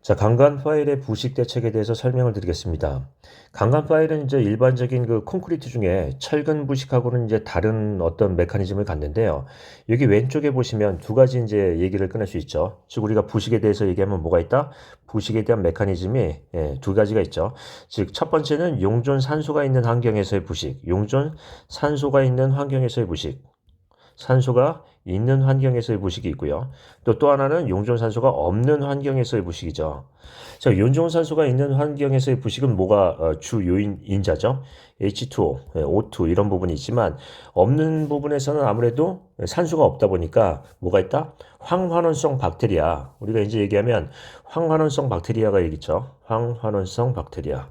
자, 강간 파일의 부식 대책에 대해서 설명을 드리겠습니다. 강간 파일은 이제 일반적인 그 콘크리트 중에 철근 부식하고는 이제 다른 어떤 메커니즘을 갖는데요. 여기 왼쪽에 보시면 두 가지 이제 얘기를 꺼낼 수 있죠. 즉, 우리가 부식에 대해서 얘기하면 뭐가 있다? 부식에 대한 메커니즘이 두 가지가 있죠. 즉, 첫 번째는 용존 산소가 있는 환경에서의 부식, 용존 산소가 있는 환경에서의 부식. 산소가 있는 환경에서의 부식이 있고요. 또 하나는 용존산소가 없는 환경에서의 부식이죠. 자, 용존산소가 있는 환경에서의 부식은 뭐가 주 요인자죠? H2O, O2 이런 부분이 있지만 없는 부분에서는 아무래도 산소가 없다 보니까 뭐가 있다? 황환원성 박테리아. 우리가 이제 얘기하면 황환원성 박테리아가 있죠. 황환원성 박테리아.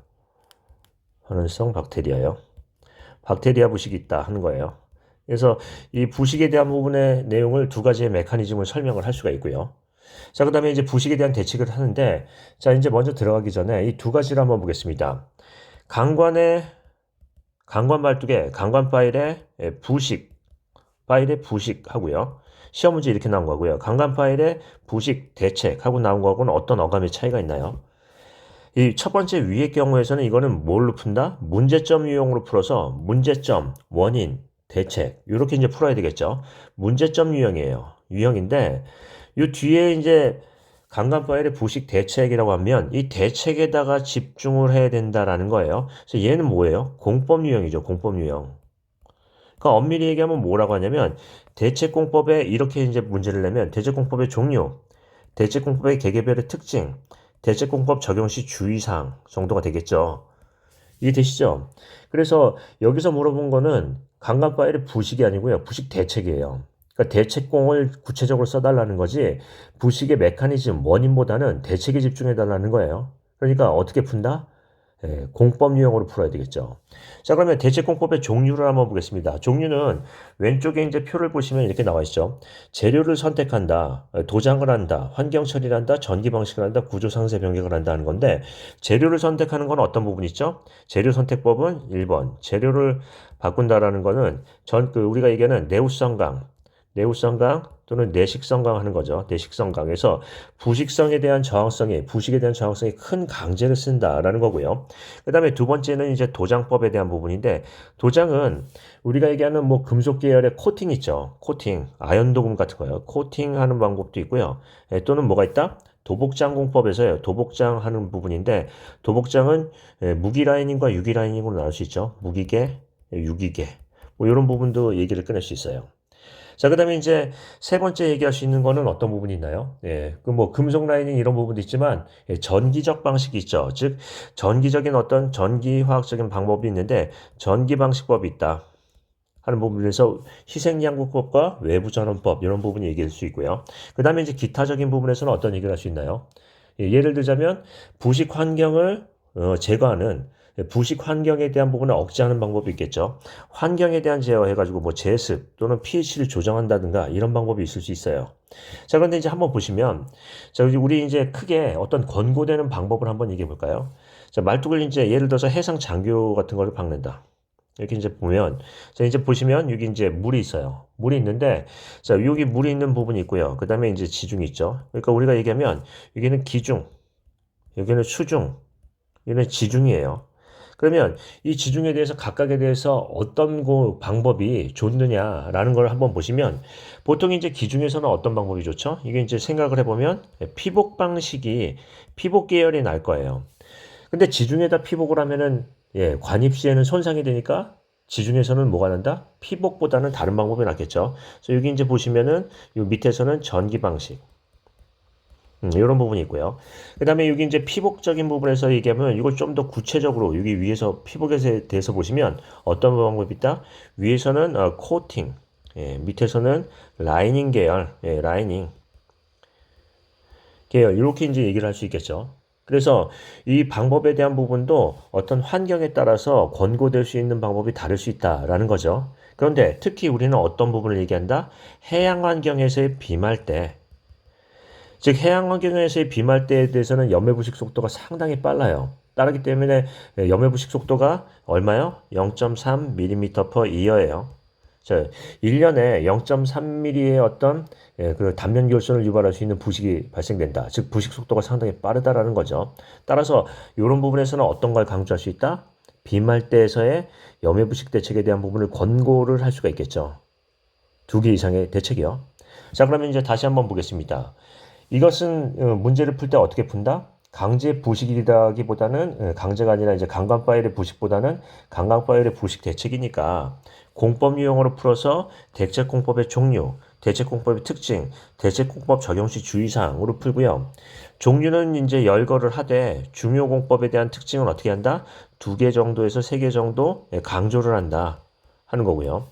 환원성 박테리아요. 박테리아 부식이 있다 하는 거예요. 그래서 이 부식에 대한 부분의 내용을 두 가지의 메커니즘을 설명을 할 수가 있고요. 자, 그 다음에 이제 부식에 대한 대책을 하는데, 자, 이제 먼저 들어가기 전에 이 두 가지를 한번 보겠습니다. 강관의, 강관 말뚝에, 강관 파일의 부식, 파일의 부식하고요. 시험 문제 이렇게 나온 거고요. 강간 파일의 부식 대책하고 나온 거하고는 어떤 어감의 차이가 있나요? 이 첫 번째 위의 경우에서는 이거는 뭘로 푼다? 문제점 유형으로 풀어서 문제점, 원인, 대책 이렇게 이제 풀어야 되겠죠. 문제점 유형이에요. 유형인데 이 뒤에 이제 강간 파일의 부식 대책이라고 하면 이 대책에다가 집중을 해야 된다라는 거예요. 그래서 얘는 뭐예요? 공법 유형이죠. 공법 유형. 그러니까 엄밀히 얘기하면 뭐라고 하냐면 대책공법에 이렇게 이제 문제를 내면 대책공법의 종류, 대책공법의 개개별의 특징, 대책공법 적용 시 주의사항 정도가 되겠죠. 이해되시죠? 그래서 여기서 물어본 거는 강간 파일의 부식이 아니고요. 부식 대책이에요. 그러니까 대책공을 구체적으로 써달라는 거지 부식의 메커니즘, 원인보다는 대책에 집중해달라는 거예요. 그러니까 어떻게 푼다? 공법 유형으로 풀어야 되겠죠. 자, 그러면 대체공법의 종류를 한번 보겠습니다. 종류는 왼쪽에 이제 표를 보시면 이렇게 나와 있죠. 재료를 선택한다, 도장을 한다, 환경 처리를 한다, 전기 방식을 한다, 구조 상세 변경을 한다 하는 건데, 재료를 선택하는 건 어떤 부분이 있죠? 재료 선택법은 1번. 재료를 바꾼다라는 거는 우리가 얘기하는 내우성강 또는 내식성강 하는 거죠. 내식성강에서 부식에 대한 저항성이 큰 강제를 쓴다라는 거고요. 그 다음에 두 번째는 이제 도장법에 대한 부분인데, 도장은 우리가 얘기하는 뭐 금속 계열의 코팅 있죠. 코팅, 아연 도금 같은 거요. 코팅하는 방법도 있고요. 또는 뭐가 있다? 도복장 공법에서요. 도복장 하는 부분인데, 도복장은 무기 라이닝과 유기 라이닝으로 나눌 수 있죠. 무기계, 유기계. 뭐 이런 부분도 얘기를 꺼낼 수 있어요. 자, 그 다음에 이제 세 번째 얘기할 수 있는 거는 어떤 부분이 있나요? 그 뭐 금속 라이닝 이런 부분도 있지만 전기적 방식이 있죠. 즉 전기적인 어떤 전기화학적인 방법이 있는데 전기 방식법이 있다 하는 부분에서 희생양국법과 외부 전원법 이런 부분이 얘기할 수 있고요. 그 다음에 이제 기타적인 부분에서는 어떤 얘기를 할 수 있나요? 예를 들자면 부식 환경을 제거하는 부식 환경에 대한 부분을 억제하는 방법이 있겠죠. 환경에 대한 제어해가지고 뭐 제습 또는 pH를 조정한다든가 이런 방법이 있을 수 있어요. 자, 그런데 이제 한번 보시면, 자, 우리 이제 크게 어떤 권고되는 방법을 한번 얘기해 볼까요? 자, 말뚝을 이제 예를 들어서 해상 장교 같은 거를 박는다. 이렇게 이제 보면, 자, 이제 보시면 여기 이제 물이 있어요. 물이 있는데, 자, 여기 물이 있는 부분이 있고요. 그 다음에 이제 지중이 있죠. 그러니까 우리가 얘기하면 여기는 기중, 여기는 수중, 여기는 지중이에요. 그러면 이 지중에 대해서 각각에 대해서 어떤 방법이 좋느냐라는 걸 한번 보시면 보통 이제 기중에서는 어떤 방법이 좋죠? 이게 이제 생각을 해보면 피복 방식이 피복 계열이 날 거예요. 근데 지중에다 피복을 하면은 관입 시에는 손상이 되니까 지중에서는 뭐가 난다? 피복보다는 다른 방법이 낫겠죠. 그래서 여기 이제 보시면은 이 밑에서는 전기 방식. 이런 부분이 있고요. 그 다음에 여기 이제 피복적인 부분에서 얘기하면 이걸 좀 더 구체적으로 여기 위에서 피복에 대해서 보시면 어떤 방법이 있다? 위에서는 코팅, 밑에서는 라이닝 계열, 라이닝 계열 이렇게 이제 얘기를 할 수 있겠죠. 그래서 이 방법에 대한 부분도 어떤 환경에 따라서 권고될 수 있는 방법이 다를 수 있다라는 거죠. 그런데 특히 우리는 어떤 부분을 얘기한다? 해양 환경에서의 비말 때 즉 해양 환경에서의 비말대에 대해서는 염해부식 속도가 상당히 빨라요. 따르기 때문에 염해부식 속도가 얼마요? 0.3mm per year예요. 자, 1년에 0.3mm의 어떤 그 단면 결손을 유발할 수 있는 부식이 발생된다. 즉 부식 속도가 상당히 빠르다라는 거죠. 따라서 이런 부분에서는 어떤 걸 강조할 수 있다? 비말대에서의 염해부식 대책에 대한 부분을 권고를 할 수가 있겠죠. 2개 이상의 대책이요. 자, 그러면 이제 다시 한번 보겠습니다. 이것은 문제를 풀 때 어떻게 푼다? 강제 부식이라기보다는 강제가 아니라 이제 강간 파일의 부식보다는 강간 파일의 부식 대책이니까 공법 유형으로 풀어서 대책공법의 종류, 대책공법의 특징, 대책공법 적용 시 주의사항으로 풀고요. 종류는 이제 열거를 하되 중요 공법에 대한 특징은 어떻게 한다? 2개 정도에서 3개 정도 강조를 한다 하는 거고요.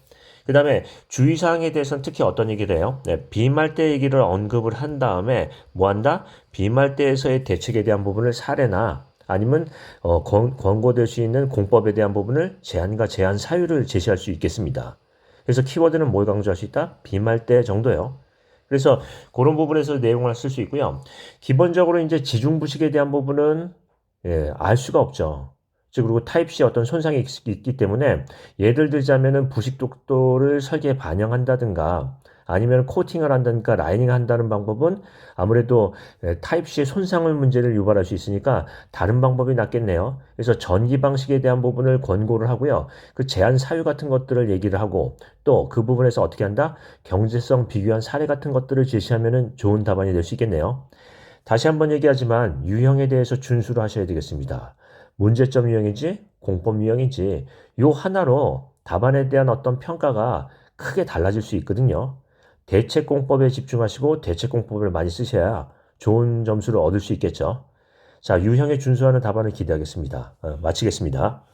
그 다음에 주의사항에 대해서는 특히 어떤 얘기를 해요? 네, 비말대 얘기를 언급을 한 다음에 뭐 한다? 비말대에서의 대책에 대한 부분을 사례나 아니면 권고될 수 있는 공법에 대한 부분을 제한과 제한 사유를 제시할 수 있겠습니다. 그래서 키워드는 뭘 강조할 수 있다? 비말대 정도요. 그래서 그런 부분에서 내용을 쓸 수 있고요. 기본적으로 이제 지중부식에 대한 부분은 알 수가 없죠. 즉 그리고 타입C 어떤 손상이 있기 때문에 예를 들자면은 부식 독도를 설계에 반영한다든가 아니면 코팅을 한다든가 라이닝 한다는 방법은 아무래도 타입C의 손상을 문제를 유발할 수 있으니까 다른 방법이 낫겠네요. 그래서 전기 방식에 대한 부분을 권고를 하고요. 그 제한 사유 같은 것들을 얘기를 하고 또 그 부분에서 어떻게 한다? 경제성 비교한 사례 같은 것들을 제시하면은 좋은 답안이 될 수 있겠네요. 다시 한번 얘기하지만 유형에 대해서 준수를 하셔야 되겠습니다. 문제점 유형인지 공법 유형인지 요 하나로 답안에 대한 어떤 평가가 크게 달라질 수 있거든요. 대책공법에 집중하시고 대책공법을 많이 쓰셔야 좋은 점수를 얻을 수 있겠죠. 자, 유형에 준수하는 답안을 기대하겠습니다. 마치겠습니다.